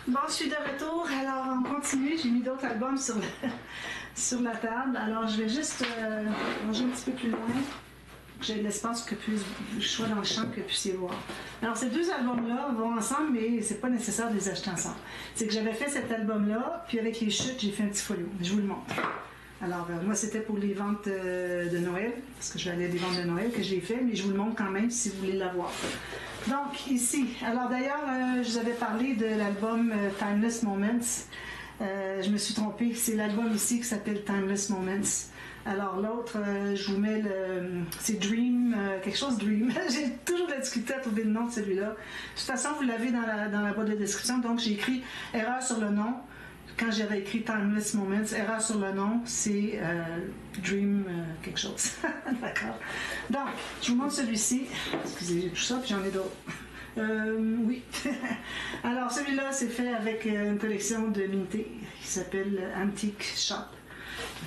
Bon, je suis de retour. Alors, on continue. J'ai mis d'autres albums sur la table. Alors, je vais juste ranger un petit peu plus loin. Que j'ai de l'espace que je sois dans le champ que vous puissiez voir. Alors, ces deux albums-là vont ensemble, mais c'est pas nécessaire de les acheter ensemble. C'est que j'avais fait cet album-là, puis avec les chutes, j'ai fait un petit folio. Je vous le montre. Alors, moi, c'était pour les ventes de Noël, parce que je vais aller à des ventes de Noël que j'ai fait, mais je vous le montre quand même si vous voulez l'avoir. Donc, ici, alors d'ailleurs, je vous avais parlé de l'album Timeless Moments. Je me suis trompée, c'est l'album ici qui s'appelle Timeless Moments. Alors l'autre, je vous mets c'est Dream, quelque chose Dream. J'ai toujours de la difficulté à trouver le nom de celui-là. De toute façon, vous l'avez dans la boîte de description, donc j'ai écrit erreur sur le nom. Quand j'avais écrit Timeless Moments, erreur sur le nom, c'est Dream quelque chose. D'accord. Donc, je vous montre celui-ci. Excusez, j'ai tout ça, puis j'en ai d'autres. Oui. Alors, celui-là, c'est fait avec une collection de Minté qui s'appelle Antique Shop.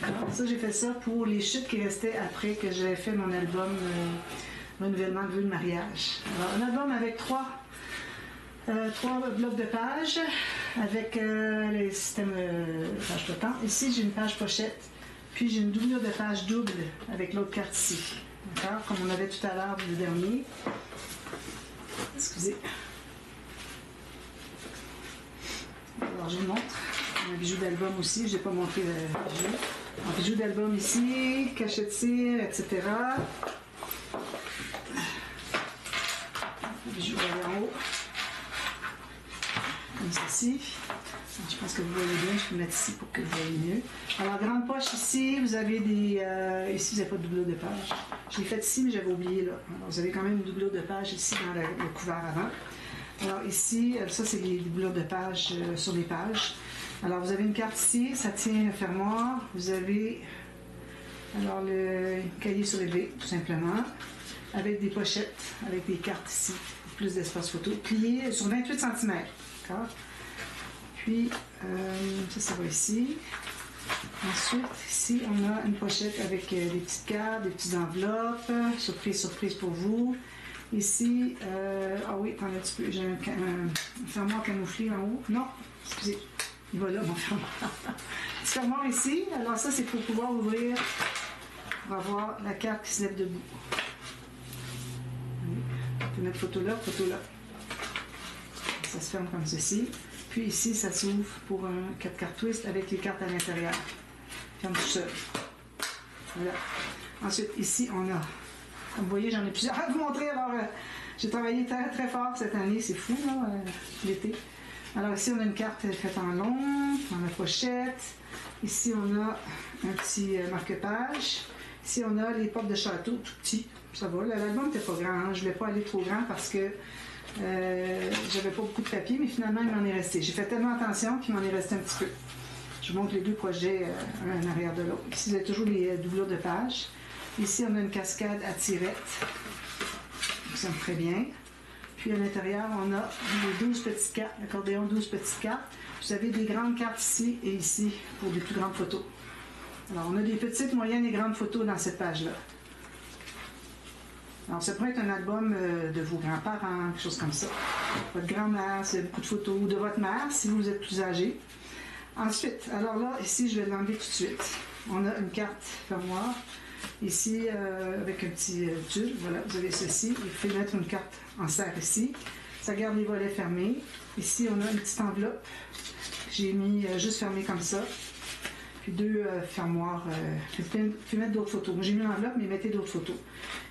Alors, ça, j'ai fait ça pour les chutes qui restaient après que j'avais fait mon album Renouvellement de vœux de mariage. Alors, un album avec trois blocs de pages avec les systèmes page flottant. Ici, j'ai une page pochette, puis j'ai une doublure de page double avec l'autre carte ici. D'accord? Comme on avait tout à l'heure le dernier. Excusez. Alors, je vous montre. Un bijou d'album aussi, je n'ai pas montré le bijou. Un bijou d'album ici, cachet de cire, etc. Le bijou en haut. Comme ceci. Je pense que vous voyez bien, je peux mettre ici pour que vous voyez mieux. Alors, grande poche ici, vous avez des... ici, vous n'avez pas de doublure de page. Je l'ai fait ici, mais j'avais oublié là. Alors, vous avez quand même une doublure de page ici dans le couvert avant. Alors, ici, ça, c'est les doublures de page sur les pages. Alors, vous avez une carte ici, ça tient le fermoir. Vous avez, alors, le cahier surélevé, tout simplement, avec des pochettes, avec des cartes ici, pour plus d'espace photo, plié sur 28 cm. D'accord? Puis, ça va ici. Ensuite, ici, on a une pochette avec des petites cartes, des petites enveloppes. Surprise, surprise pour vous. Ici, ah oui, attendez un petit peu, j'ai un fermoir camouflé en haut. Non, excusez, il va là, mon fermoir. Petit fermoir ici. Alors ça, c'est pour pouvoir ouvrir, pour avoir la carte qui se lève debout. On peut mettre photo là, photo là. Ça se ferme comme ceci. Puis ici, ça s'ouvre pour un 4 cartes twist avec les cartes à l'intérieur. Ferme tout seul. Voilà. Ensuite, ici, on a, comme vous voyez, j'en ai plusieurs à vous montrer. Alors, j'ai travaillé très, très fort cette année. C'est fou, là, l'été. Alors, ici, on a une carte faite en long, dans la pochette. Ici, on a un petit marque-page. Ici, on a les portes de château, tout petit. Ça va. L'album n'était pas grand. Hein. Je ne voulais pas aller trop grand parce que j'avais pas beaucoup de papier, mais finalement, il m'en est resté. J'ai fait tellement attention qu'il m'en est resté un petit peu. Je vous montre les deux projets, un en arrière de l'autre. Ici, vous avez toujours les doublures de pages. Ici, on a une cascade à tirettes. Ça me très bien. Puis, à l'intérieur, on a les 12 petites cartes, l'accordéon 12 petites cartes. Vous avez des grandes cartes ici et ici pour des plus grandes photos. Alors, on a des petites, moyennes et grandes photos dans cette page-là. Alors, ça pourrait être un album de vos grands-parents, quelque chose comme ça. Votre grand-mère, c'est beaucoup de photos, ou de votre mère, si vous êtes plus âgé. Ensuite, alors là, ici, je vais l'enlever tout de suite. On a une carte fermoir. Ici, avec un petit tulle, voilà, vous avez ceci. Vous pouvez mettre une carte en serre ici. Ça garde les volets fermés. Ici, on a une petite enveloppe. J'ai mis juste fermée comme ça. Puis deux fermoirs. Vous pouvez mettre d'autres photos. Moi, j'ai mis l'enveloppe, mais mettez d'autres photos.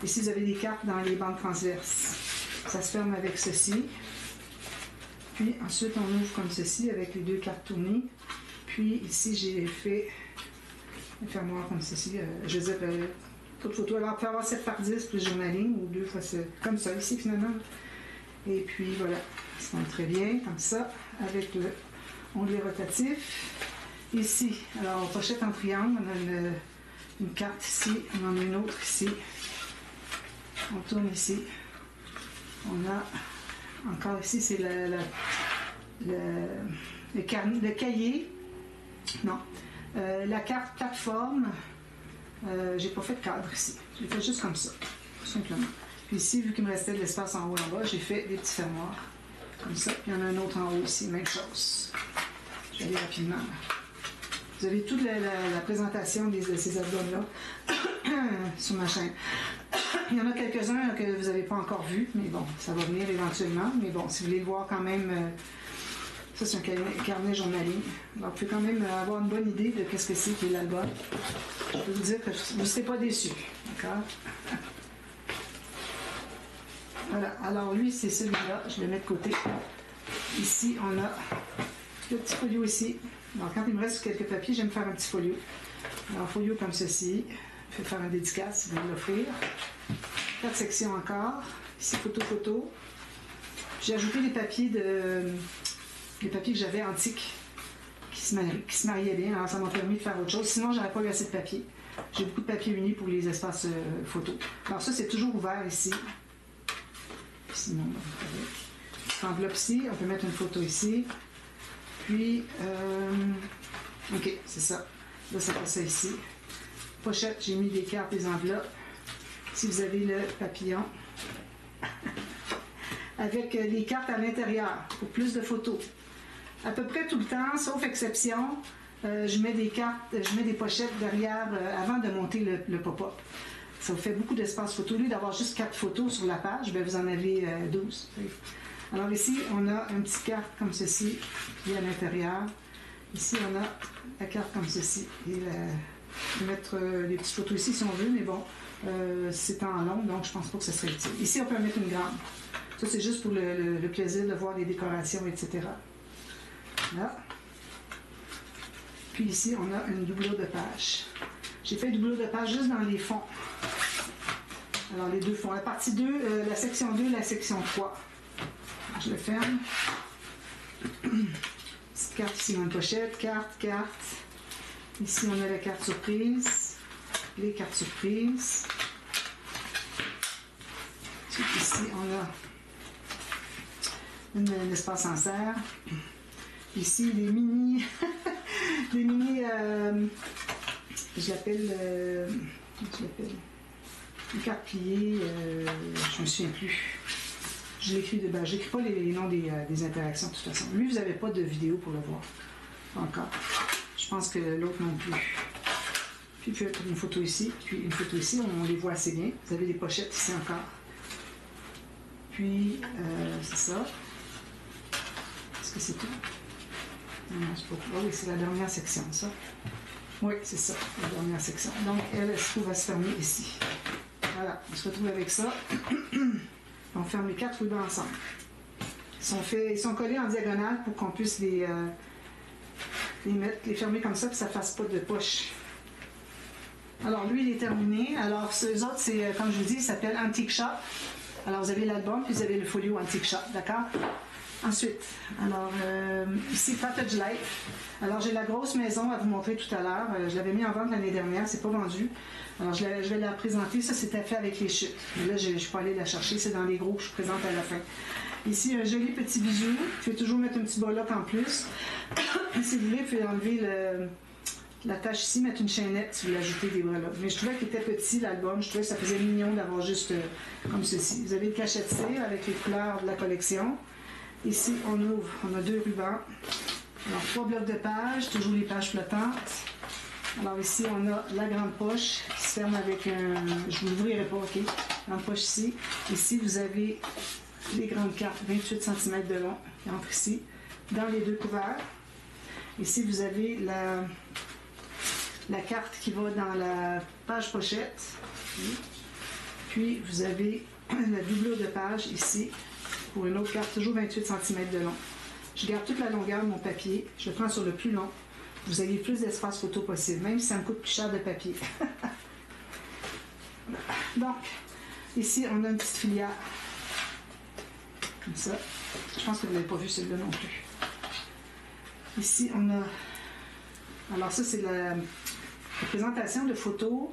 Ici, vous avez des cartes dans les bandes transverses. Ça se ferme avec ceci. Puis ensuite, on ouvre comme ceci avec les deux cartes tournées. Puis ici, j'ai fait un fermoir comme ceci. Je veux dire, toute photo. Alors, on peut avoir 7 par 10 plus journaling ou 2 fois comme ça ici finalement. Et puis voilà, ça monte très bien comme ça avec le onglet rotatif. Ici, alors pochette en triangle, on a une carte ici, on en a une autre ici. On tourne ici. On a encore ici, c'est le cahier. Non. La carte plateforme. J'ai pas fait de cadre ici. J'ai fait juste comme ça, tout simplement. Puis ici, vu qu'il me restait de l'espace en haut et en bas, j'ai fait des petits fermoirs. comme ça. Puis il y en a un autre en haut ici, même chose. Je vais aller rapidement. Vous avez toute la présentation de ces albums-là sur ma chaîne. Il y en a quelques-uns que vous n'avez pas encore vus, mais bon, ça va venir éventuellement. Mais bon, si vous voulez le voir quand même, ça c'est un carnet journaling. Alors vous pouvez quand même avoir une bonne idée de qu'est-ce que c'est qui est l'album. Je peux vous dire que vous ne serez pas déçus. D'accord? Voilà, alors lui c'est celui-là, je le mets de côté. Ici on a le petit folio ici. Alors quand il me reste quelques papiers, j'aime faire un petit folio. Alors folio comme ceci, je vais faire un dédicace si vous voulez l'offrir. 4 sections encore. Ici photo. J'ai ajouté des papiers que j'avais antiques qui se mariaient bien, alors ça m'a permis de faire autre chose. Sinon j'aurais pas eu assez de papier. J'ai beaucoup de papier uni pour les espaces photos. Alors ça c'est toujours ouvert ici. Sinon, cette enveloppe ici, on peut mettre une photo ici. Puis, ok, c'est ça. Là, ça passe ça ici. Pochette, j'ai mis des cartes, des enveloppes. Si vous avez le papillon. Avec les cartes à l'intérieur, pour plus de photos. À peu près tout le temps, sauf exception, je mets des cartes, je mets des pochettes derrière avant de monter le pop-up. Ça vous fait beaucoup d'espace photo. Au lieu d'avoir juste 4 photos sur la page, bien, vous en avez 12. Alors ici, on a une petite carte comme ceci qui est à l'intérieur. Ici, on a la carte comme ceci. Et je vais mettre les petites photos ici si on veut, mais bon, c'est en long, donc je pense pas que ce serait utile. Ici, on peut mettre une grande. Ça, c'est juste pour le plaisir de voir les décorations, etc. Là. Puis ici, on a une doublure de page. J'ai fait une doublure de page juste dans les fonds. Alors, les deux fonds. La partie 2, la section 2, la section 3. Je le ferme. Petite carte ici dans une pochette. Carte. Ici, on a la carte surprise. Les cartes surprises. Ici, on a un espace en serre. Ici, les mini... les mini... je l'appelle... une carte pliée, je ne me souviens plus. Je l'écris de base. Je n'écris pas les noms des interactions de toute façon. Lui, vous n'avez pas de vidéo pour le voir. Encore. Je pense que l'autre non plus. Puis une photo ici, puis une photo ici, on les voit assez bien. Vous avez des pochettes ici encore. Puis, c'est ça. Est-ce que c'est tout? Non, c'est pas tout. Ah oui, c'est la dernière section, ça. Oui, c'est ça, la dernière section. Donc, elle se trouve à se fermer ici. Voilà, on se retrouve avec ça. On ferme les 4 rubans ensemble. Ils sont collés en diagonale pour qu'on puisse les fermer comme ça, puis ça ne fasse pas de poche. Alors, lui, il est terminé. Alors, ceux autres, c'est, comme je vous dis, il s'appelle Antique Shop. Alors, vous avez l'album, puis vous avez le folio Antique Shop, d'accord? Ensuite, alors, ici, Cottage Life. Alors, j'ai la grosse maison à vous montrer tout à l'heure. Je l'avais mis en vente l'année dernière, c'est pas vendu. Alors, je vais la présenter. Ça, c'était fait avec les chutes. Mais là, je ne suis pas allée la chercher. C'est dans les gros que je présente à la fin. Ici, un joli petit bijou. Vous pouvez toujours mettre un petit bollock en plus. Si vous voulez, vous pouvez enlever la tache ici, mettre une chaînette si vous voulez ajouter des breloques. Mais je trouvais qu'il était petit, l'album. Je trouvais que ça faisait mignon d'avoir juste comme ceci. Vous avez une cachette cire avec les couleurs de la collection. Ici, on ouvre. On a 2 rubans. Alors, 3 blocs de pages. Toujours les pages flottantes. Alors ici, on a la grande poche qui se ferme avec un... Je ne l'ouvrirai pas, OK? Grande poche ici. Ici, vous avez les grandes cartes, 28 cm de long, qui entrent ici, dans les 2 couverts. Ici, vous avez la carte qui va dans la page pochette. Puis, vous avez la doublure de page ici, pour une autre carte, toujours 28 cm de long. Je garde toute la longueur de mon papier. Je le prends sur le plus long. Vous avez plus d'espace photo possible, même si ça me coûte plus cher de papier. Donc, ici, on a une petite filière. Comme ça. Je pense que vous n'avez pas vu celui-là non plus. Ici, on a... Alors ça, c'est la présentation de photos.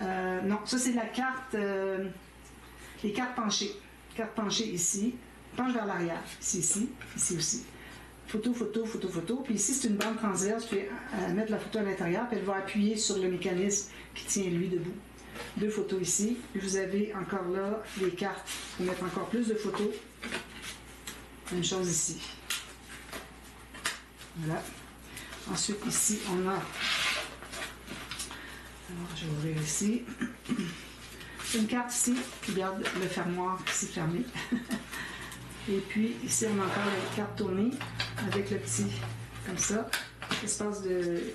Non, ça, c'est la carte... les cartes penchées. Carte penchée ici. Penche vers l'arrière. Ici aussi. Photo. Puis ici, c'est une bande transverse. Vous pouvez mettre la photo à l'intérieur, puis elle va appuyer sur le mécanisme qui tient lui debout. 2 photos ici. Puis vous avez encore là les cartes pour mettre encore plus de photos. Même chose ici. Voilà. Ensuite, ici, on a... Alors, je vais ouvrir ici. Une carte ici qui garde le fermoir ici fermé. Et puis, ici, on a encore la carte tournée avec le petit, comme ça, espace de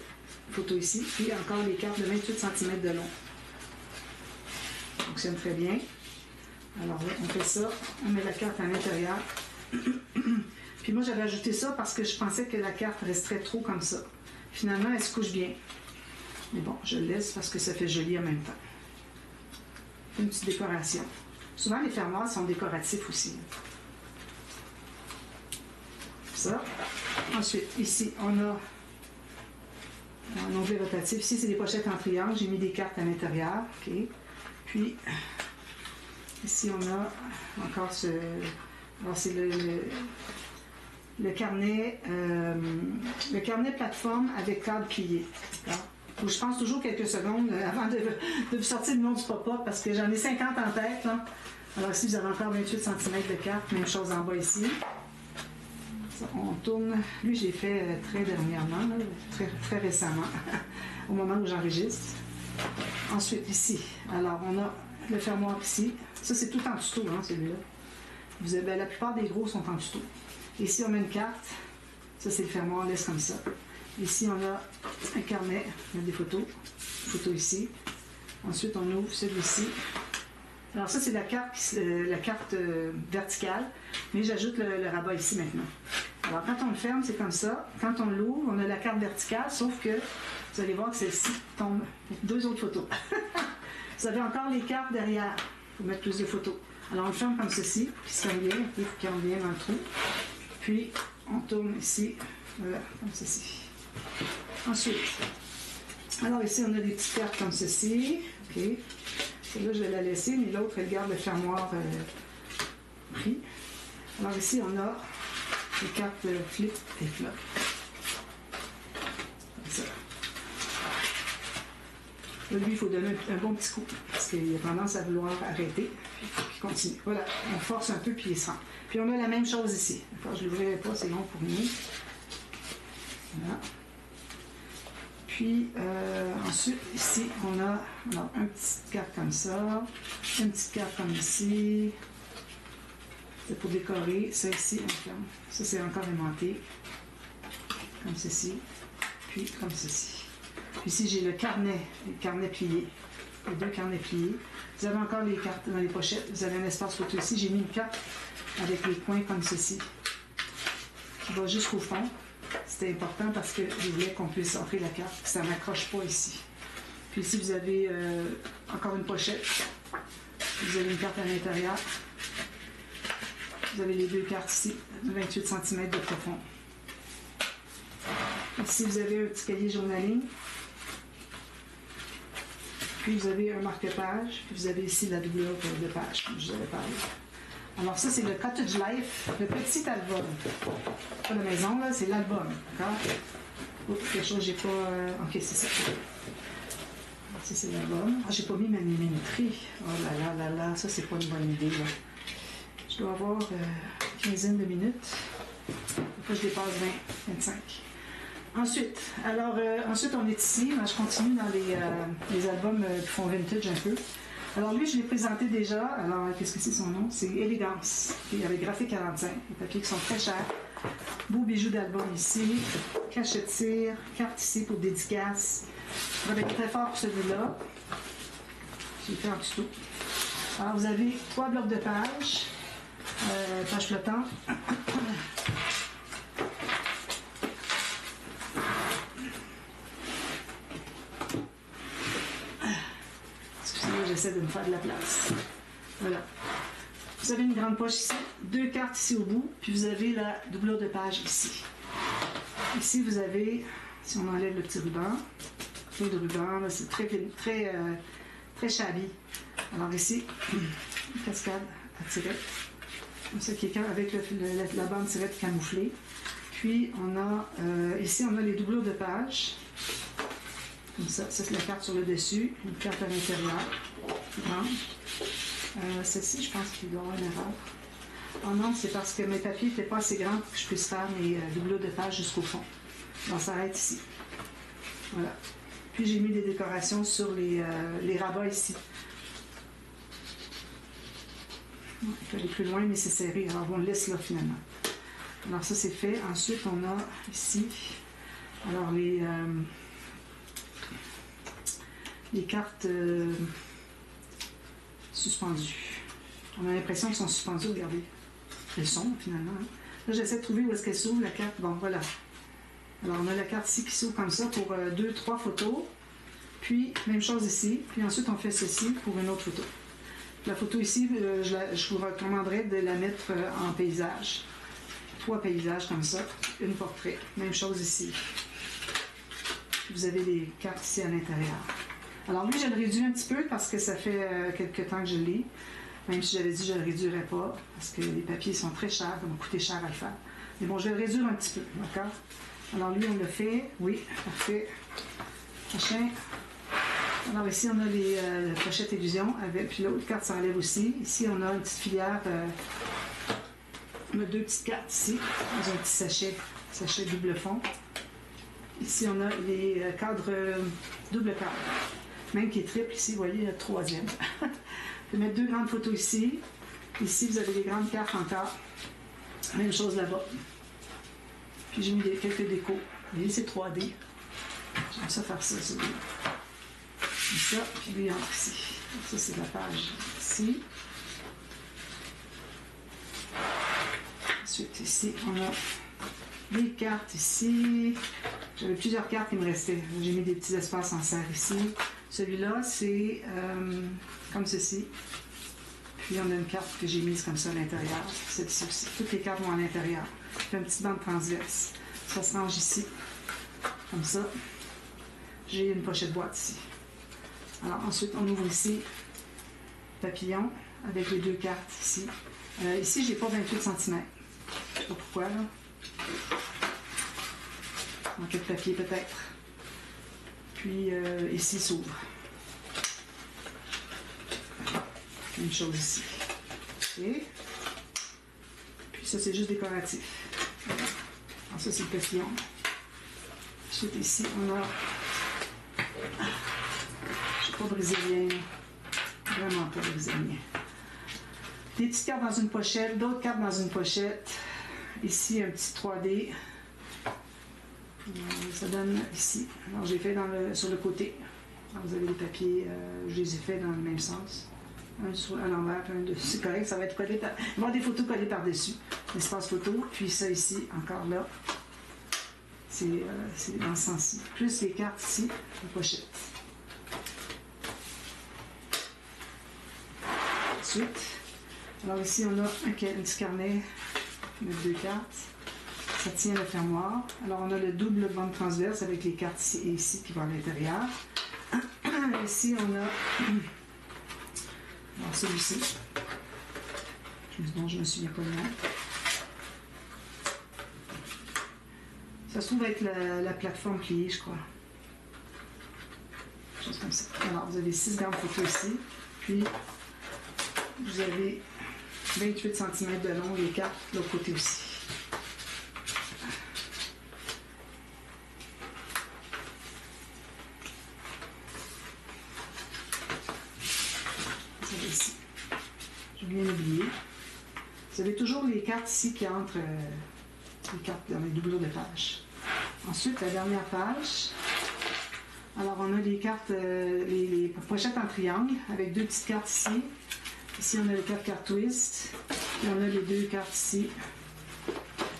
photo ici. Puis encore les cartes de 28 cm de long. Ça fonctionne très bien. Alors là, on fait ça. On met la carte à l'intérieur. Puis moi, j'avais ajouté ça parce que je pensais que la carte resterait trop comme ça. Finalement, elle se couche bien. Mais bon, je le laisse parce que ça fait joli en même temps. Une petite décoration. Souvent, les fermoirs sont décoratifs aussi. Ça. Ensuite, ici, on a un onglet rotatif. Ici, c'est des pochettes en triangle. J'ai mis des cartes à l'intérieur. Okay. Puis, ici, on a encore ce... Alors, c'est le carnet plateforme avec cadre plié. Donc, je pense toujours quelques secondes avant de vous sortir le nom du pop-up parce que j'en ai 50 en tête. Là. Alors ici, vous avez encore 28 cm de carte. Même chose en bas ici. Ça, on tourne. Lui, j'ai fait très dernièrement, là, très récemment, au moment où j'enregistre. Ensuite, ici, alors on a le fermoir ici. Ça, c'est tout en tuto, hein, celui-là. Vous avez, la plupart des gros sont en tuto. Ici, on met une carte. Ça, c'est le fermoir, on laisse comme ça. Ici, on a un carnet, on a des photos. Photos ici. Ensuite, on ouvre celui-ci. Alors ça, c'est la carte verticale, mais j'ajoute le rabat ici maintenant. Alors, quand on le ferme, c'est comme ça. Quand on l'ouvre, on a la carte verticale, sauf que vous allez voir que celle-ci tombe. Deux autres photos. Vous avez encore les cartes derrière pour mettre plus de photos. Alors, on le ferme comme ceci, qui se ferme bien, qui rentre bien dans le trou. Puis, on tourne ici, voilà, comme ceci. Ensuite, alors ici, on a des petites cartes comme ceci. OK. Celle-là, je vais la laisser, mais l'autre, elle garde le fermoir pris. Alors ici, on a les cartes flip et flop. Comme ça. Là, lui, il faut donner un bon petit coup, parce qu'il a tendance à vouloir arrêter, puis il continue. Voilà, on force un peu, puis il se rend. Puis on a la même chose ici. D'accord, je ne l'ouvrirai pas, c'est long pour nous. Voilà. Puis ensuite, ici, on a alors, une petite carte comme ça, une petite carte comme ici. C'est pour décorer. Ça ici, on ferme. Ça, c'est encore aimanté. Comme ceci. Puis comme ceci. Puis ici, j'ai le carnet plié. Les deux carnets pliés. Vous avez encore les cartes dans les pochettes. Vous avez un espace photo ici. J'ai mis une carte avec les coins comme ceci, qui va jusqu'au fond. C'était important parce que je voulais qu'on puisse entrer la carte, que ça n'accroche pas ici. Puis ici, vous avez encore une pochette. Vous avez une carte à l'intérieur. Vous avez les deux cartes ici, 28 cm de profond. Ici, vous avez un petit cahier journaling. Puis vous avez un marque-page. Puis vous avez ici la doublure de page, comme je vous avais parlé. Alors ça, c'est le Cottage Life, le petit album. Pas la maison, là, c'est l'album, d'accord? Oups, quelque chose, j'ai pas... Ok, c'est ça. Ça, c'est l'album. Ah, j'ai pas mis ma minuterie. Oh là là là là, ça, c'est pas une bonne idée, là. Je dois avoir une quinzaine de minutes. Des fois, je dépasse 20, 25. Ensuite, ensuite, on est ici. Moi, je continue dans les albums qui font vintage un peu. Alors lui, je l'ai présenté déjà. Alors, qu'est-ce que c'est son nom? C'est Élégance. Okay, avec graphique 45. Les papiers qui sont très chers. Beau bijou d'album ici. Cachet de cire. Carte ici pour dédicace. Je travaille très fort pour celui-là. J'ai fait en tuto. Alors, vous avez 3 blocs de pages. Page flottante. J'essaie de me faire de la place. Voilà. Vous avez une grande poche ici, 2 cartes ici au bout, puis vous avez la doublure de page ici. Ici, vous avez, si on enlève le petit ruban, plein de rubans, c'est très shabby. Alors ici, une cascade à tirette, comme ça, quelqu'un avec la bande tirette camouflée. Puis, on a, ici, on a les doublures de page. Comme ça, c'est la carte sur le dessus, une carte à l'intérieur. Celle-ci, je pense qu'il doit y avoir une erreur. Oh non, c'est parce que mes papiers n'étaient pas assez grands pour que je puisse faire mes doublures de page jusqu'au fond. On s'arrête ici. Voilà. Puis j'ai mis des décorations sur les rabats ici. Il faut aller plus loin, mais c'est serré. Alors on le laisse là finalement. Alors ça c'est fait. Ensuite on a ici, alors les cartes suspendues. On a l'impression qu'elles sont suspendues, regardez. Elles sont finalement. Hein. Là j'essaie de trouver où est-ce qu'elle s'ouvre la carte. Bon voilà. Alors on a la carte ici qui s'ouvre comme ça pour 2-3 photos. Puis même chose ici. Puis ensuite on fait ceci pour une autre photo. La photo ici, je vous recommanderais de la mettre en paysage. 3 paysages comme ça, une portrait. Même chose ici. Vous avez les cartes ici à l'intérieur. Alors lui, je le réduis un petit peu parce que ça fait quelques temps que je le lis. Même si j'avais dit que je ne le réduirais pas, parce que les papiers sont très chers, ça m'a coûté cher à le faire. Mais bon, je vais le réduire un petit peu, d'accord? Alors lui, on le fait. Oui, parfait. Prochain. Alors ici, on a les pochettes illusion, puis l'autre carte s'enlève aussi. Ici, on a une petite filière, on a 2 petites cartes ici, dans un petit sachet double fond. Ici, on a les cadres double cadre, même qui est triple ici, vous voyez, le 3e. Je vais mettre 2 grandes photos ici. Ici, vous avez les grandes cartes encore. Même chose là-bas. Puis j'ai mis quelques décos. Vous voyez, c'est 3D. J'aime ça faire ça, celui-là. Ça, puis lui entre ici. Ça, c'est la page ici. Ensuite, ici, on a des cartes ici. J'avais plusieurs cartes qui me restaient. J'ai mis des petits espaces en serre ici. Celui-là, c'est comme ceci. Puis, on a une carte que j'ai mise comme ça à l'intérieur. Celle-ci aussi. Toutes les cartes vont à l'intérieur. Puis, une petite bande transverse. Ça se range ici. Comme ça. J'ai une pochette boîte ici. Alors ensuite, on ouvre ici papillon avec les 2 cartes ici. Ici, j'ai pas 28 cm. Je sais pas pourquoi, là. Manquait de papier peut-être. Puis ici s'ouvre. Même chose ici. Okay. Puis ça, c'est juste décoratif. Alors ça, c'est le papillon. Ensuite, ici, on a... Pas brésilien, vraiment pas brésilien. Des petites cartes dans une pochette, d'autres cartes dans une pochette. Ici, un petit 3D. Ça donne ici. Alors, j'ai fait sur le côté. Alors, vous avez les papiers, je les ai fait dans le même sens. Un à l'envers, un dessus. C'est correct, ça va être collé par... Il va y avoir des photos collées par-dessus. L'espace photo. Puis ça ici, encore là. C'est dans ce sens-ci. Plus les cartes ici, la pochette. Ensuite, alors ici on a un petit carnet avec 2 cartes. Ça tient le fermoir. Alors on a le double bande transverse avec les cartes ici et ici qui vont à l'intérieur. Ici on a alors celui-ci. Dont je me souviens pas le nom. Ça se trouve être la plateforme pliée, je crois. Chose comme ça. Alors vous avez 6 grandes photos ici. Puis vous avez 28 cm de long, les cartes de l'autre côté aussi. Vous avez ici. J'ai bien oublié. Vous avez toujours les cartes ici qui entrent, les cartes dans les doublures de page. Ensuite, la dernière page. Alors, on a les cartes, les pochettes en triangle avec 2 petites cartes ici. Ici, on a les 4 cartes twist. Et on a les 2 cartes ici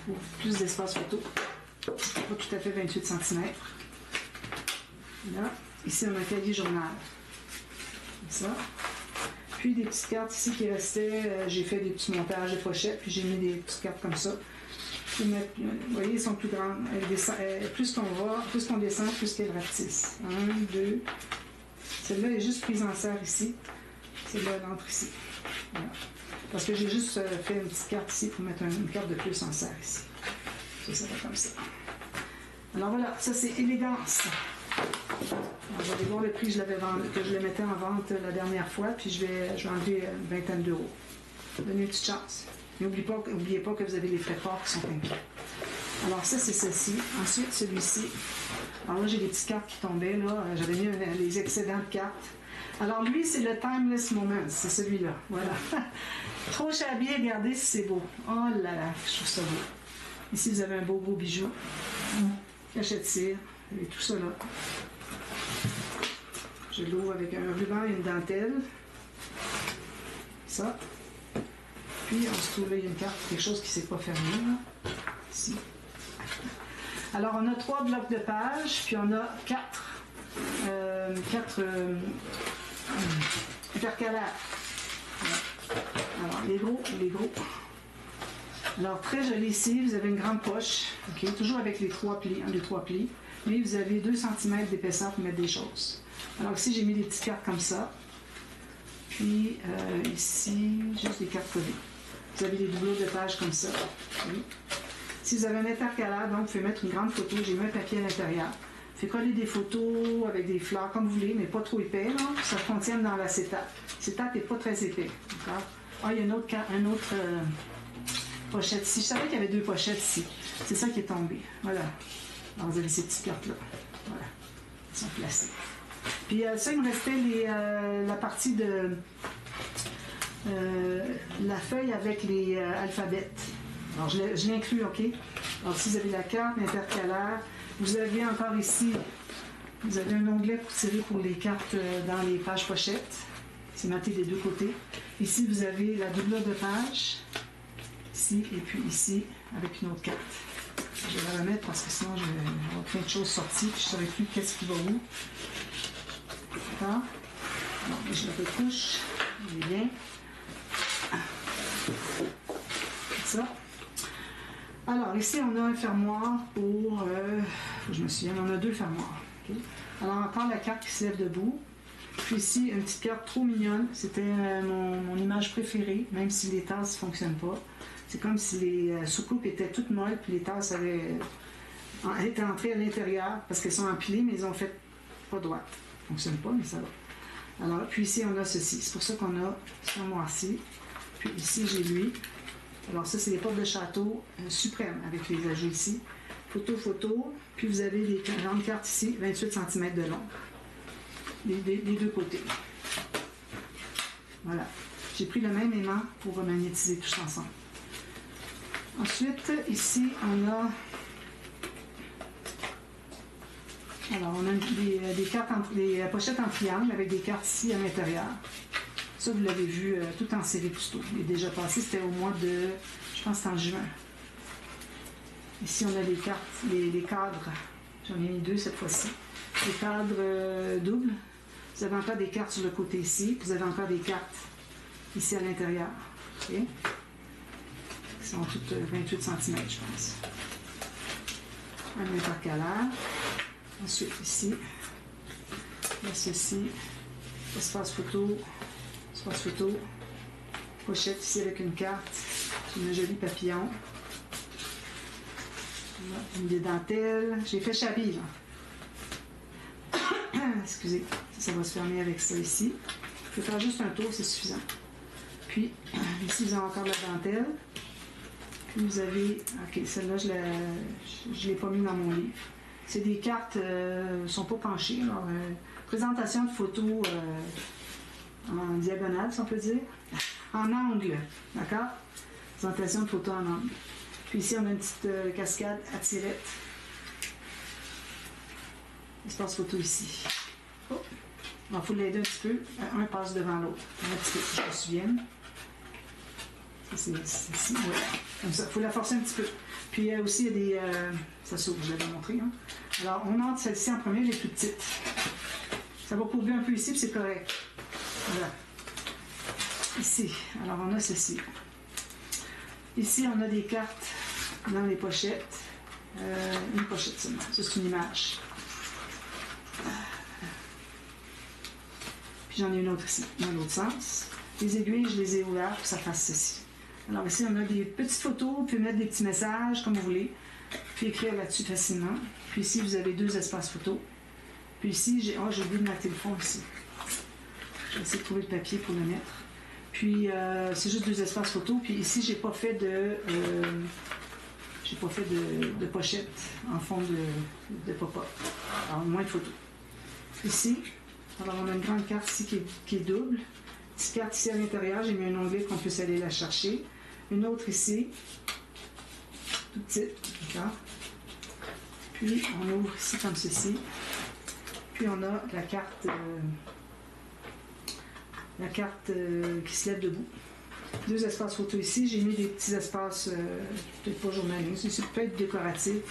pour plus d'espace photo. Pas tout à fait 28 cm. Là. Ici, on a un cahier journal. Comme ça. Puis des petites cartes ici qui restaient. J'ai fait des petits montages de pochettes. Puis j'ai mis des petites cartes comme ça. Vous voyez, elles sont plus grandes. Plus qu'on descend, plus qu'elles rapetissent. 1, 2. Celle-là est juste prise en serre ici. Celle-là, elle entre ici. Voilà. Parce que j'ai juste fait une petite carte ici pour mettre une carte de plus en serre ici. Ça va comme ça. Alors voilà, ça c'est élégance. Alors, vous allez voir le prix que je le mettais en vente la dernière fois, puis je vais enlever une vingtaine d'euros. Donnez une petite chance. Mais n'oubliez pas que vous avez les frais de port qui sont inclus. Alors ça, c'est ceci. Ensuite, celui-ci. Alors là, j'ai des petites cartes qui tombaient. Là. J'avais mis les excédents de cartes. Alors lui, c'est le Timeless Moment. C'est celui-là. Voilà. Trop shabby, regardez si c'est beau. Oh là là, je trouve ça beau. Ici, vous avez un beau bijou. Cachet de cire. Et tout ça là. Je l'ouvre avec un ruban et une dentelle. Ça. Puis, on se trouve là, il y a une carte, quelque chose qui ne s'est pas fermé. Là. Ici. Alors, on a 3 blocs de pages, puis on a 4 intercalaires. Alors, les gros. Alors, très joli ici, vous avez une grande poche, okay, toujours avec les 3 plis, un des 3 plis, mais vous avez 2 cm d'épaisseur pour mettre des choses. Alors ici, j'ai mis des petites cartes comme ça, puis ici, juste des cartes collées. Vous avez des doublures de pages comme ça. Okay. Si vous avez un intercalaire, donc vous pouvez mettre une grande photo, j'ai mis un papier à l'intérieur. Vous pouvez coller des photos avec des fleurs comme vous voulez, mais pas trop épais, là, ça contient dans l'acétate. L'acétate n'est pas très épais. Ah, il y a une autre pochette ici. Je savais qu'il y avait 2 pochettes ici. C'est ça qui est tombé. Voilà. Alors vous avez ces petites cartes-là. Voilà. Elles sont placées. Puis ça, il me restait la partie de la feuille avec les alphabets. Alors je l'inclus, OK? Alors si vous avez la carte, l'intercalaire, vous avez encore ici, vous avez un onglet pour tirer pour les cartes dans les pages pochettes. C'est noté des 2 côtés. Ici, vous avez la doublure de page. Ici et puis ici, avec une autre carte. Je vais la remettre parce que sinon, je vais avoir plein de choses sorties. Puis je ne saurais plus qu'est-ce qui va où. D'accord? Bon, je le retouche. Il est bien. Ça. Alors, ici, on a un fermoir pour... je me souviens, on a 2 fermoirs. Okay? Alors, encore la carte qui se lève debout. Puis ici, une petite carte trop mignonne. C'était mon image préférée, même si les tasses ne fonctionnent pas. C'est comme si les soucoupes étaient toutes molles, puis les tasses étaient entrées à l'intérieur, parce qu'elles sont empilées, mais elles ont fait pas droite. Ça ne fonctionne pas, mais ça va. Alors, puis ici, on a ceci. C'est pour ça qu'on a ce fermoir-ci. Puis ici, j'ai lui. Alors ça, c'est les portes de château suprêmes, avec les ajouts ici. Photo. Puis vous avez les grandes cartes ici, 28 cm de long. Des 2 côtés. Voilà. J'ai pris le même aimant pour remagnétiser tout ça ensemble. Ensuite, ici, on a... Alors, on a des cartes, des pochettes en triangle avec des cartes ici à l'intérieur. Ça, vous l'avez vu tout en série plus tôt. Il est déjà passé, c'était au mois de... Je pense que c'était en juin. Ici, on a les cartes, les cadres. J'en ai mis 2 cette fois-ci. Les cadres doubles. Vous avez encore des cartes sur le côté ici. Vous avez encore des cartes ici à l'intérieur. Okay? Qui sont toutes 28 cm, je pense. Un intercalaire. Ensuite, ici, il y a ceci. Espace photo. Pochette ici avec une carte. Une jolie papillon. Des dentelles. J'ai fait chabille, là. Excusez, ça va se fermer avec ça ici. Je peux faire juste un tour, c'est suffisant. Puis, ici, vous avez encore la dentelle. Puis, vous avez... OK, celle-là, je ne l'ai pas mis dans mon livre. C'est des cartes ne sont pas penchées. Alors, présentation de photos en diagonale, si on peut dire. En angle, d'accord? Présentation de photos en angle. Puis ici, on a une petite cascade à tirette. Espace photo ici. Oh. Il faut l'aider un petit peu. Un passe devant l'autre. Un petit peu, je me souviens. C'est ici, oui. Comme ça. Il faut la forcer un petit peu. Puis aussi, il y a des... ça s'ouvre, je l'avais montré. Hein. Alors, on entre celle-ci en premier, les plus petites. Ça va courber un peu ici, puis c'est correct. Voilà. Ici. Alors, on a ceci. Ici, on a des cartes dans les pochettes. Une pochette seulement. Ça, c'est une image. Puis j'en ai une autre ici, dans l'autre sens. Les aiguilles, je les ai ouvertes pour que ça fasse ceci. Alors ici, on a des petites photos, vous pouvez mettre des petits messages, comme vous voulez, puis écrire là-dessus facilement. Puis ici, vous avez 2 espaces photos. Puis ici, j'ai oublié de mettre le fond ici. Je vais essayer de trouver le papier pour le mettre. Puis c'est juste 2 espaces photo. Puis ici, j'ai pas fait de pochette en fond de pop-up. Alors, moins de photos. Ici, alors on a une grande carte ici qui est double. Petite carte ici à l'intérieur, j'ai mis un onglet qu'on puisse aller la chercher. Une autre ici, tout petite, d'accord? Puis on ouvre ici comme ceci. Puis on a la carte qui se lève debout. 2 espaces photo ici. J'ai mis des petits espaces, peut-être pas journalistes, c'est peut-être décoratif.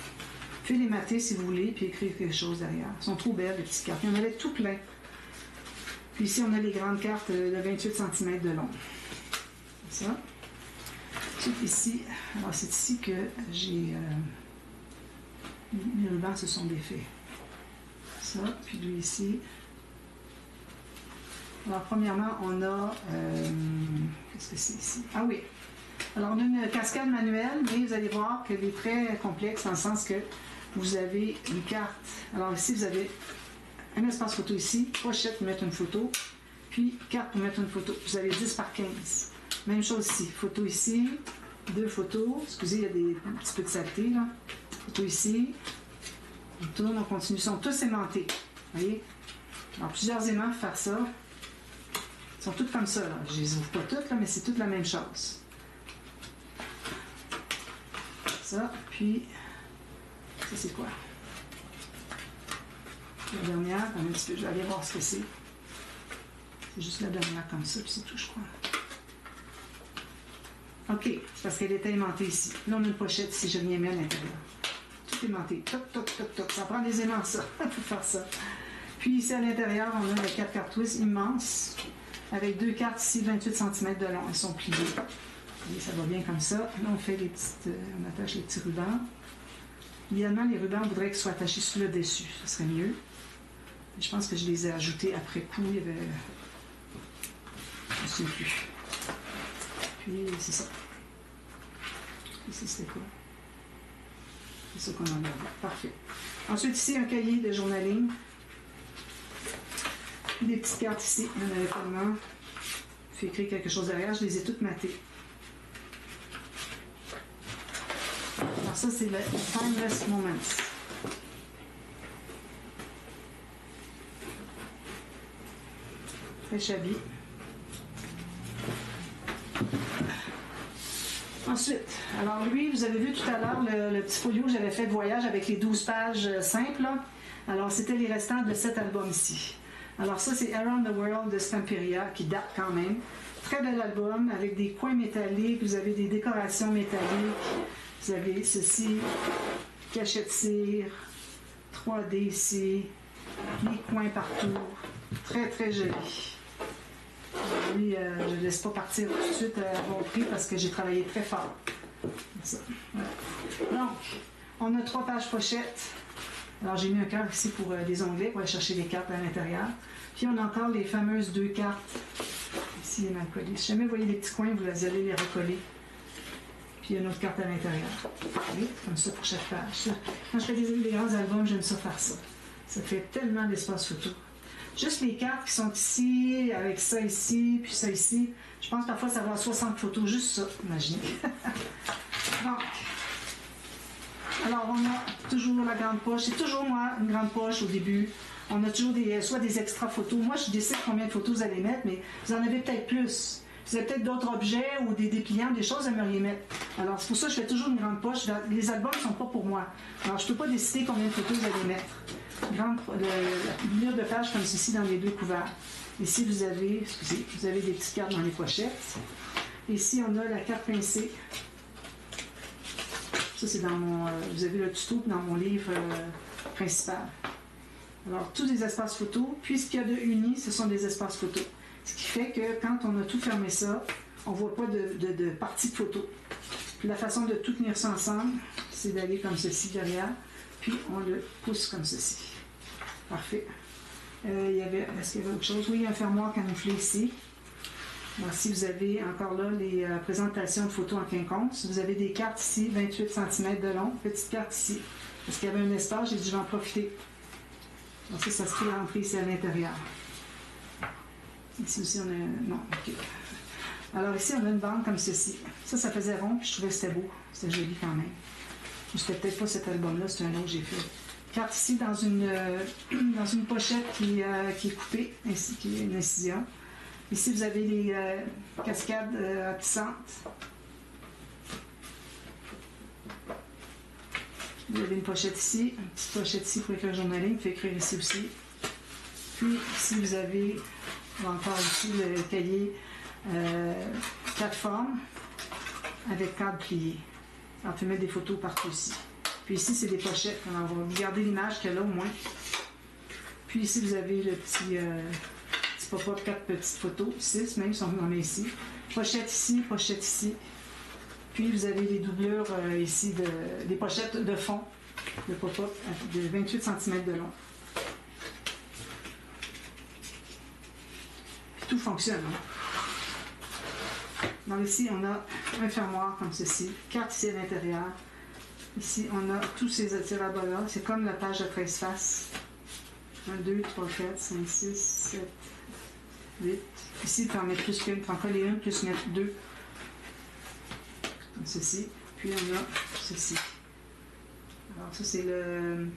Faites les mater si vous voulez, puis écrire quelque chose derrière. Elles sont trop belles, les petites cartes. Il y en avait tout plein. Puis ici, on a les grandes cartes de 28 cm de long. Ça. Ensuite, ici, alors c'est ici que j'ai... les rubans se sont défaits. Ça, puis lui ici. Alors, premièrement, on a... qu'est-ce que c'est ici? Ah oui! Alors, on a une cascade manuelle, mais vous allez voir qu'elle est très complexe dans le sens que vous avez une carte. Alors ici, vous avez un espace photo ici, pochette pour mettre une photo, puis carte pour mettre une photo. Vous avez 10 par 15. Même chose ici. Photo ici, 2 photos. Excusez, il y a un petit peu de saleté, là. Photo ici. On tourne, on continue. Ils sont tous aimantés. Vous voyez? Alors, plusieurs aimants pour faire ça. Ils sont toutes comme ça, là. Je les ouvre pas toutes, là, mais c'est toutes la même chose. Ça, puis... ça, c'est quoi? La dernière, un petit peu, je vais aller voir ce que c'est. C'est juste la dernière comme ça, puis c'est tout, je crois. OK, c'est parce qu'elle était aimantée ici. Là, on a une pochette ici, je rien mis à l'intérieur. Tout aimanté. Toc, toc, toc, toc. Ça prend des aimants, ça, pour faire ça. Puis ici, à l'intérieur, on a les 4 cartes twist immenses, avec 2 cartes ici, 28 cm de long. Elles sont pliées. Et ça va bien comme ça. Là, on fait les petites... on attache les petits rubans. Idéalement, les rubans, on voudrait qu'ils soient attachés sur le dessus. Ce serait mieux. Je pense que je les ai ajoutés après coup. Il y avait... je ne sais plus. Puis, c'est ça. Ici, c'était quoi? C'est ça qu'on en a. Parfait. Ensuite, ici, un cahier de journaling. Des petites cartes ici. Il y en avait tellement. Je fais écrire quelque chose derrière. Je les ai toutes matées. Alors ça, c'est le Timeless Moments. Très shabby. Ensuite, alors lui, vous avez vu tout à l'heure le petit folio que j'avais fait de voyage avec les 12 pages simples. Là. Alors, c'était les restants de cet album ici. Alors ça, c'est Around the World de Stamperia, qui date quand même. Très bel album, avec des coins métalliques, vous avez des décorations métalliques, vous avez ceci, cachette cire, 3D ici, les coins partout, très très joli. Lui, je ne laisse pas partir tout de suite à bon prix parce que j'ai travaillé très fort. Ça. Voilà. Donc, on a 3 pages pochettes. Alors, j'ai mis un cœur ici pour des onglets, pour aller chercher les cartes à l'intérieur. Puis, on a encore les fameuses 2 cartes. Ici, il est mal collé. Si jamais vous voyez les petits coins, vous allez les recoller. Puis, il y a une autre carte à l'intérieur. Oui, comme ça pour chaque page. Quand je fais des grands albums, j'aime ça faire ça. Ça fait tellement d'espace photo. Juste les cartes qui sont ici, avec ça ici, puis ça ici. Je pense parfois ça va avoir 60 photos, juste ça, imaginez. Donc, alors on a toujours la grande poche. C'est toujours moi, une grande poche au début. On a toujours soit des extra photos. Moi, je décide combien de photos vous allez mettre, mais vous en avez peut-être plus. Vous avez peut-être d'autres objets ou des dépliants, des choses à me les mettre. Alors, c'est pour ça que je fais toujours une grande poche. Les albums ne sont pas pour moi. Alors, je ne peux pas décider combien de photos vous allez mettre. La mur de page comme ceci dans les 2 couverts. Ici, vous avez des petites cartes dans les pochettes. Ici, on a la carte pincée. Ça, c'est dans mon... vous avez le tuto dans mon livre principal. Alors, tous les espaces photos. Puis, ce qu'il y a de uni, ce sont des espaces photos. Ce qui fait que quand on a tout fermé ça, on ne voit pas de partie de photo. Puis, la façon de tout tenir ça ensemble, c'est d'aller comme ceci derrière. Puis, on le pousse comme ceci. Parfait. Est-ce qu'il y avait autre chose? Oui, il y a un fermoir camouflé ici. Alors, si vous avez encore là les présentations de photos en quinconce, vous avez des cartes ici, 28 cm de long, petite carte ici. Parce qu'il y avait un espace, j'ai dit je vais en profiter. Donc ça serait rentré ici à l'intérieur. Ici aussi, on a... non, ok. Alors ici, on a une bande comme ceci. Ça faisait rond, puis je trouvais que c'était beau. C'était joli quand même. C'était peut-être pas cet album-là, c'est un autre que j'ai fait. Carte ici dans une pochette qui est coupée, ainsi qu'il y a une incision. Ici, vous avez les cascades rapissantes. Vous avez une pochette ici, une petite pochette ici pour écrire journaling, vous pouvez écrire ici aussi. Puis ici, vous avez encore ici le cahier plateforme avec cadre plié. Alors, vous pouvez mettre des photos partout ici. Puis ici, c'est des pochettes. Alors, on va garder l'image qu'elle a au moins. Puis ici, vous avez le petit pop-up, 4 petites photos, 6 même, sont nommées ici. Pochette ici. Puis vous avez les doublures ici, des pochettes de fond, de pop-up, de 28 cm de long. Puis tout fonctionne. Hein? Donc ici, on a un fermoir comme ceci, carte ici à l'intérieur. Ici, on a tous ces tirabas-là. C'est comme la page de 13 faces. 1, 2, 3, 4, 5, 6, 7, 8. Ici, tu en mets plus qu'une. Tu en coller une, plus mettre 2. Comme ceci. Puis, on a ceci. Alors, ça, c'est le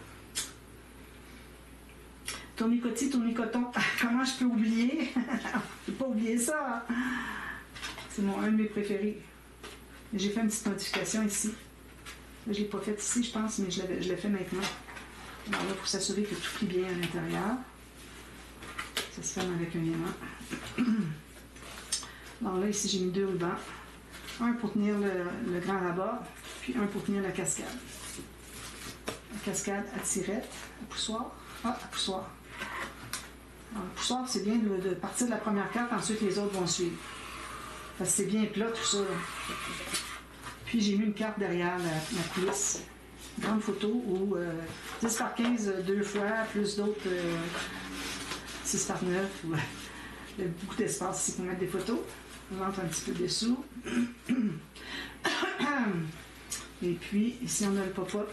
tournicotis, tournicoton. Comment je peux oublier? Je ne peux pas oublier ça. C'est un de mes préférés. J'ai fait une petite modification ici. Là, je ne l'ai pas fait ici, je pense, mais je l'ai fait maintenant. Alors là, pour s'assurer que tout plie bien à l'intérieur. Ça se ferme avec un aimant. Alors là, ici, j'ai mis 2 rubans. Un pour tenir le grand rabat, puis un pour tenir la cascade. La cascade à tirette, à poussoir. Ah, à poussoir. Alors, le poussoir, c'est bien de partir de la première carte, ensuite les autres vont suivre. Parce que c'est bien plat, tout ça. Là. Puis j'ai mis une carte derrière la coulisse. Une grande photo où 10 par 15 2 fois, plus d'autres 6 par 9. Où, il y a beaucoup d'espace ici pour mettre des photos. On rentre un petit peu dessous. Et puis, ici, on a le pop-up.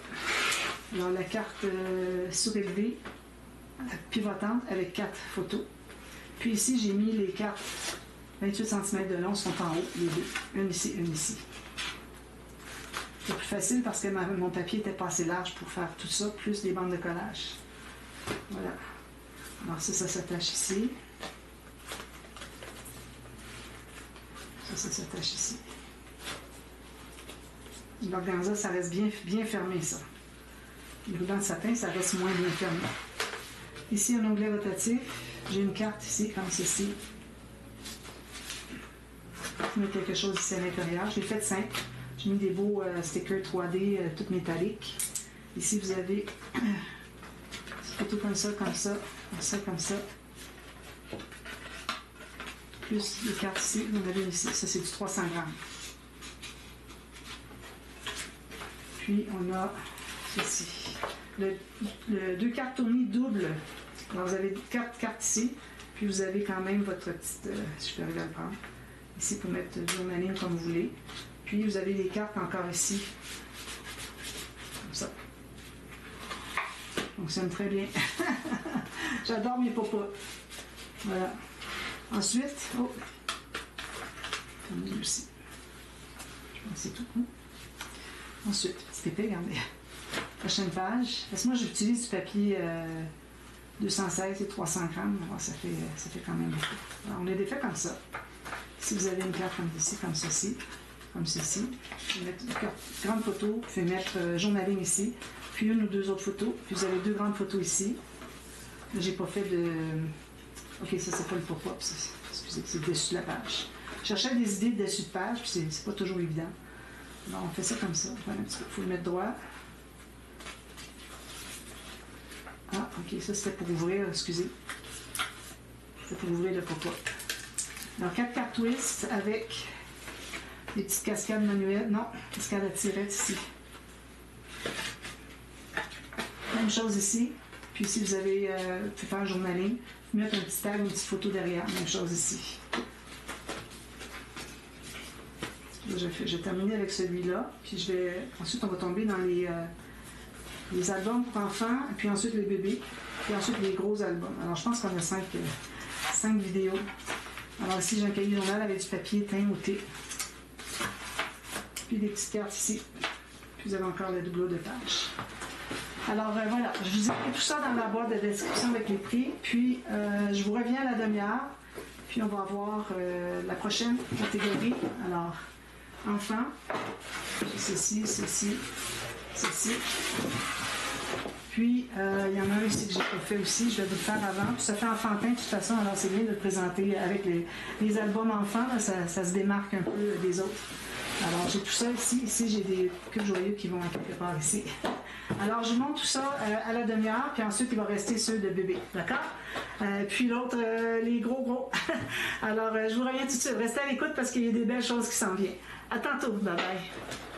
Alors, la carte surélevée, pivotante, avec 4 photos. Puis ici, j'ai mis les cartes 28 cm de long, sont en haut, les deux. Une ici, une ici. C'est plus facile parce que mon papier n'était pas assez large pour faire tout ça, plus des bandes de collage. Voilà. Alors ça s'attache ici. Ça s'attache ici. L'organza, ça reste bien fermé, ça. Le ruban de satin, ça reste moins bien fermé. Ici, un onglet rotatif. J'ai une carte ici, comme ceci. Je mets quelque chose ici à l'intérieur. Je l'ai fait simple. J'ai mis des beaux stickers 3D, tout métalliques. Ici, vous avez des photos comme ça, comme ça, comme ça, comme ça. Plus les cartes ici, vous en avez ici. Ça, c'est du 300 grammes. Puis, on a ceci. Le 2 cartes tournées double. Alors, vous avez 4 cartes ici. Puis, vous avez quand même votre petite... je peux arriver à le prendre. Ici, pour mettre du journaling comme vous voulez. Puis, vous avez les cartes encore ici. Comme ça. Ça fonctionne très bien. J'adore mes pop-up. Voilà. Ensuite, comme lui aussi. Je pense que c'est tout. Ensuite, petit épée, regardez. Prochaine page. Parce que moi, j'utilise du papier 216 et 300 grammes. Alors, ça fait quand même beaucoup. Alors, on est défait comme ça. Si vous avez une carte comme ici, comme ceci, comme ceci, vous pouvez mettre une grande photo, vous pouvez mettre journaling ici, puis une ou deux autres photos, puis vous avez 2 grandes photos ici. Là, j'ai pas fait de... Ok, ça, c'est pas le pop-up, excusez, c'est dessus de la page. Je cherchais des idées de dessus de page, puis c'est pas toujours évident. Alors, on fait ça comme ça. Il faut le mettre droit. Ah, ok, ça, c'était pour ouvrir, excusez. C'était pour ouvrir le pop-up. Alors, 4 cartes twist avec des petites cascades manuelles. Non, cascade à tirette ici. Même chose ici. Puis ici, vous avez, vous pouvez faire un journaling. Vous mettre un petit tag, une petite photo derrière. Même chose ici. J'ai terminé avec celui-là. Puis ensuite, on va tomber dans les albums pour enfants. Et puis ensuite, les bébés. Puis ensuite, les gros albums. Alors, je pense qu'on a 5 vidéos. Alors ici, j'ai un cahier journal avec du papier teint au thé. Puis des petites cartes ici. Puis vous avez encore le doublot de page. Alors voilà, je vous ai mis tout ça dans la boîte de description avec les prix. Puis je vous reviens à la demi-heure. Puis on va voir la prochaine catégorie. Alors, enfants, ceci, ceci, ceci. Puis, il y en a un ici que j'ai pas fait aussi, je vais vous le faire avant. Puis ça fait enfantin de toute façon, alors c'est bien de le présenter avec les albums enfants, là, ça se démarque un peu des autres. Alors, j'ai tout ça ici. Ici, j'ai des cubes joyeux qui vont quelque part ici. Alors, je vous montre tout ça à la demi-heure, puis ensuite, il va rester ceux de bébé. D'accord? Puis l'autre, les gros. Alors, je vous reviens tout de suite. Restez à l'écoute parce qu'il y a des belles choses qui s'en viennent. À tantôt. Bye bye.